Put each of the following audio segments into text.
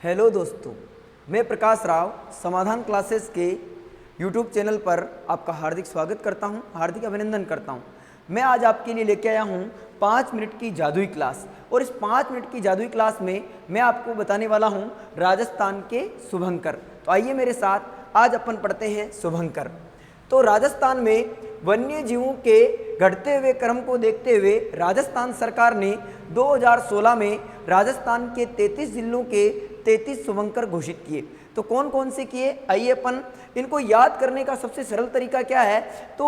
Hello दोस्तों, मैं प्रकाश राव समाधान क्लासेस के यूट्यूब चैनल पर आपका हार्दिक स्वागत करता हूं, हार्दिक अभिनंदन करता हूं। मैं आज आपके लिए लेके आया हूं 5 मिनट की जादुई क्लास, और इस 5 मिनट की जादुई क्लास में मैं आपको बताने वाला हूं राजस्थान के शुभंकर। तो आइए मेरे साथ आज अपन पढ़ते हैं शुभंकर। तो राजस्थान में वन्य जीवों के घटते हुए क्रम को देखते हुए राजस्थान सरकार ने 2016 में राजस्थान के 33 जिलों के 33 शुभंकर घोषित किए। तो कौन कौन से किए, आइए अपन इनको याद करने का सबसे सरल तरीका क्या है। तो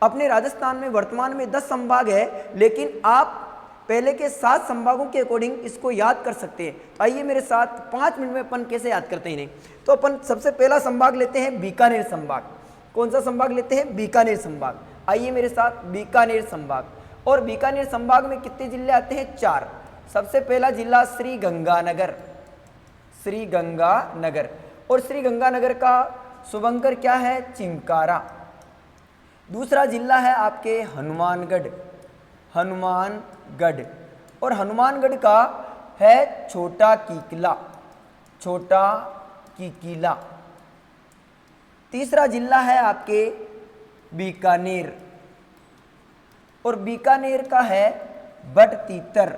अपने राजस्थान में वर्तमान में 10 संभाग है, लेकिन आप पहले के 7 संभागों के अकॉर्डिंग इसको याद कर सकते हैं। तो आइए मेरे साथ 5 मिनट में अपन कैसे याद करते हैं इन्हें। तो अपन सबसे पहला संभाग लेते हैं बीकानेर संभाग। कौन सा संभाग लेते हैं? बीकानेर संभाग। आइए मेरे साथ बीकानेर संभाग। और बीकानेर संभाग में कितने जिले आते हैं? 4। सबसे पहला जिला श्री गंगानगर, श्री गंगानगर। और श्री गंगानगर का शुभंकर क्या है? चिंकारा। दूसरा जिला है आपके हनुमानगढ़, हनुमानगढ़। और हनुमानगढ़ का है छोटा कीकला, छोटा कीकीला। तीसरा जिला है आपके बीकानेर, और बीकानेर का है भटतीतर,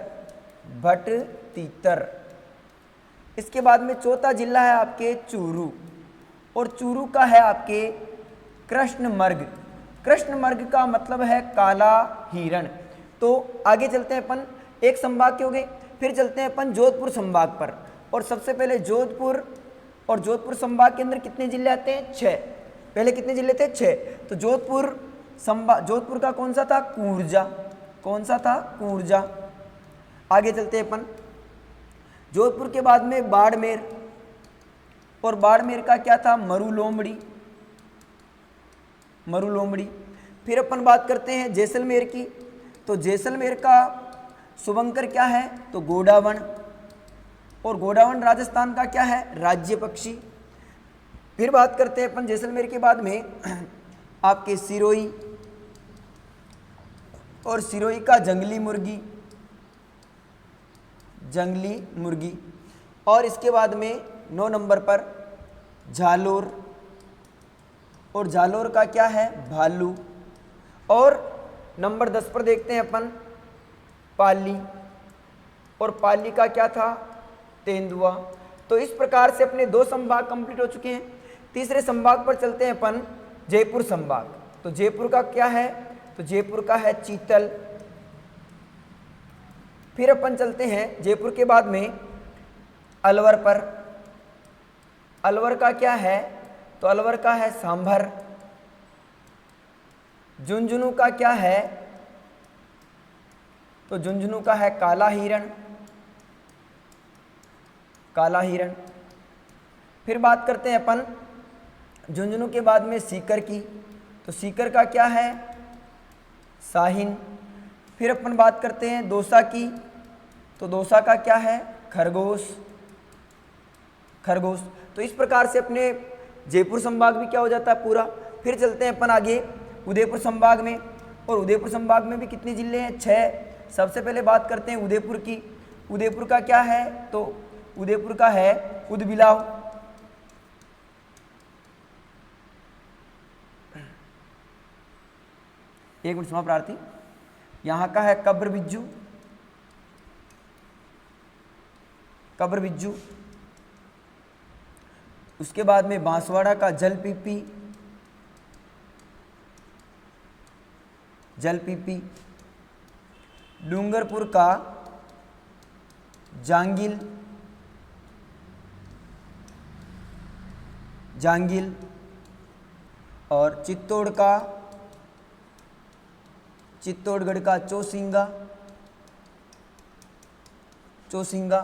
भटतीतर। इसके बाद में चौथा जिला है आपके चूरू, और चूरू का है आपके कृष्णमर्ग। कृष्णमर्ग का मतलब है काला हिरण। तो आगे चलते हैं अपन, एक संभाग के हो गए, फिर चलते हैं अपन जोधपुर संभाग पर। और सबसे पहले जोधपुर, और जोधपुर संभाग के अंदर कितने जिले आते हैं? 6। पहले कितने जिले थे? 6। तो जोधपुर संभाग, जोधपुर का कौन सा था? कूर्जा। कौन सा था? कूर्जा। आगे चलते हैं अपन, जोधपुर के बाद में बाड़मेर, और बाड़मेर का क्या था? मरुलोमड़ी, मरुलोमड़ी। फिर अपन बात करते हैं जैसलमेर की। तो जैसलमेर का शुभंकर क्या है? तो गोडावण। और गोडावण राजस्थान का क्या है? राज्य पक्षी। फिर बात करते हैं अपन जैसलमेर के बाद में आपके सिरोही, और सिरोही का जंगली मुर्गी, जंगली मुर्गी। और इसके बाद में 9 नंबर पर झालोर, और झालोर का क्या है? भालू। और नंबर 10 पर देखते हैं अपन पाली, और पाली का क्या था? तेंदुआ। तो इस प्रकार से अपने 2 संभाग कंप्लीट हो चुके हैं। तीसरे संभाग पर चलते हैं अपन, जयपुर संभाग। तो जयपुर का क्या है? तो जयपुर का है चीतल। फिर अपन चलते हैं जयपुर के बाद में अलवर पर। अलवर का क्या है? तो अलवर का है सांभर। झुंझुनू का क्या है? तो झुंझुनू का है काला हिरण, काला हिरण। फिर बात करते हैं अपन झुंझुनू के बाद में सीकर की। तो सीकर का क्या है? शाहीन। फिर अपन बात करते हैं दौसा की। तो दौसा का क्या है? खरगोश, खरगोश। तो इस प्रकार से अपने जयपुर संभाग भी क्या हो जाता है? पूरा। फिर चलते हैं अपन आगे उदयपुर संभाग में, और उदयपुर संभाग में भी कितने जिले हैं? 6। सबसे पहले बात करते हैं उदयपुर की। उदयपुर का क्या है? तो उदयपुर का है उदबिलाव। एक मिनट क्षमा प्रार्थी। यहाँ का है कब्र बिज्जू, कब्र बिज्जू। उसके बाद में बांसवाड़ा का जल पीपी, जल पीपी। डूंगरपुर का जांगिल, जांगिल। और चित्तौड़ का, चित्तौड़गढ़ का चौसिंगा, चौसिंगा।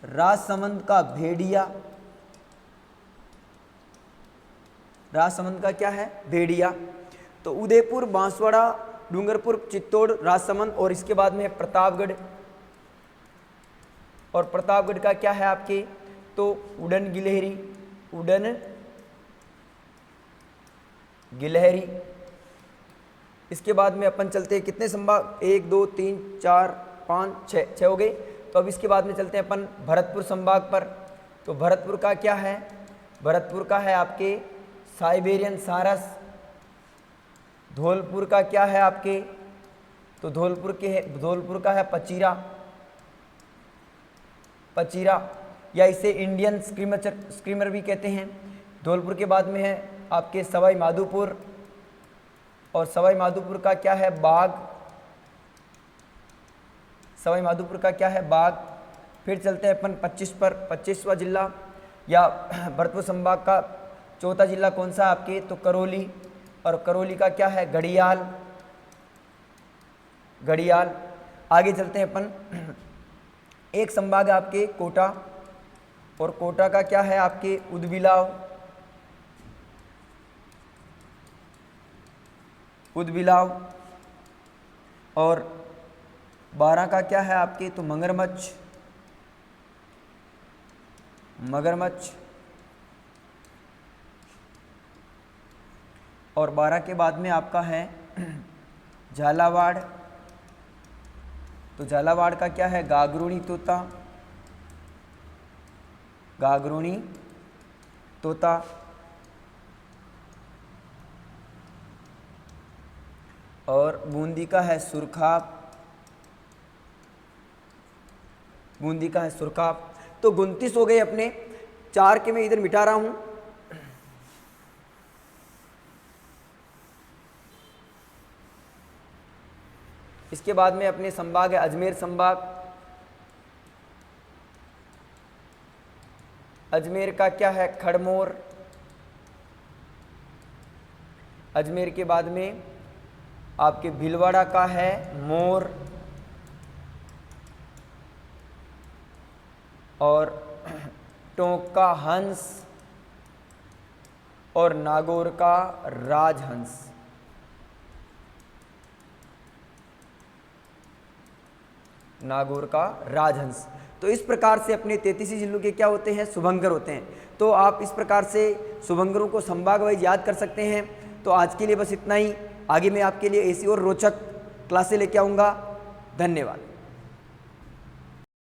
राजसमंद का भेड़िया, राजसमंद का क्या है? भेड़िया। तो उदयपुर, बांसवाड़ा, डूंगरपुर, चित्तौड़, राजसमंद, और इसके बाद में प्रतापगढ़। और प्रतापगढ़ का क्या है आपके? तो उड़न गिलहरी, उड़न गिलहरी। इसके बाद में अपन चलते हैं कितने संभाग? 1 2 3 4 5 6 हो गए। तो अब इसके बाद में चलते हैं अपन भरतपुर संभाग पर। तो भरतपुर का क्या है, भरतपुर का है आपके साइबेरियन सारस। धौलपुर का क्या है आपके, तो धौलपुर का है पचीरा, पचीरा या इसे इंडियन स्क्रीमर भी कहते हैं। धौलपुर के बाद में है आपके सवाई माधोपुर, और सवाई माधोपुर का क्या है बाघ, सवाई माधोपुर का क्या है बाघ। फिर चलते हैं अपन 25 पर, 25वां जिला या भरतपुर संभाग का चौथा जिला कौन सा आपके, तो करौली, और करौली का क्या है घड़ियाल, घड़ियाल। आगे चलते हैं अपन, एक संभाग है आपके कोटा, और कोटा का क्या है आपके उदबिलाव, उदबिलाव। और 12 का क्या है आपके, तो मगरमच्छ, मगरमच्छ। और 12 के बाद में आपका है झालावाड़, तो झालावाड़ का क्या है गागरूणी तोता, गागरूणी तोता। और बूंदी का है सुरखाप, बूंदी का है सुरखाप। तो 29 हो गए अपने, 4 के मैं इधर मिटा रहा हूं। इसके बाद में अपने संभाग है अजमेर संभाग। अजमेर का क्या है खड़मोर। अजमेर के बाद में आपके भीलवाड़ा का है मोर, और टोंक का हंस, और नागौर का राजहंस। नागौर का राजहंस। तो इस प्रकार से अपने 33 जिलों के क्या होते हैं शुभंकर होते हैं। तो आप इस प्रकार से शुभंकरों को संभाग वाइज याद कर सकते हैं। तो आज के लिए बस इतना ही। आगे मैं आपके लिए ऐसी और रोचक क्लासें लेके आऊँगा। धन्यवाद।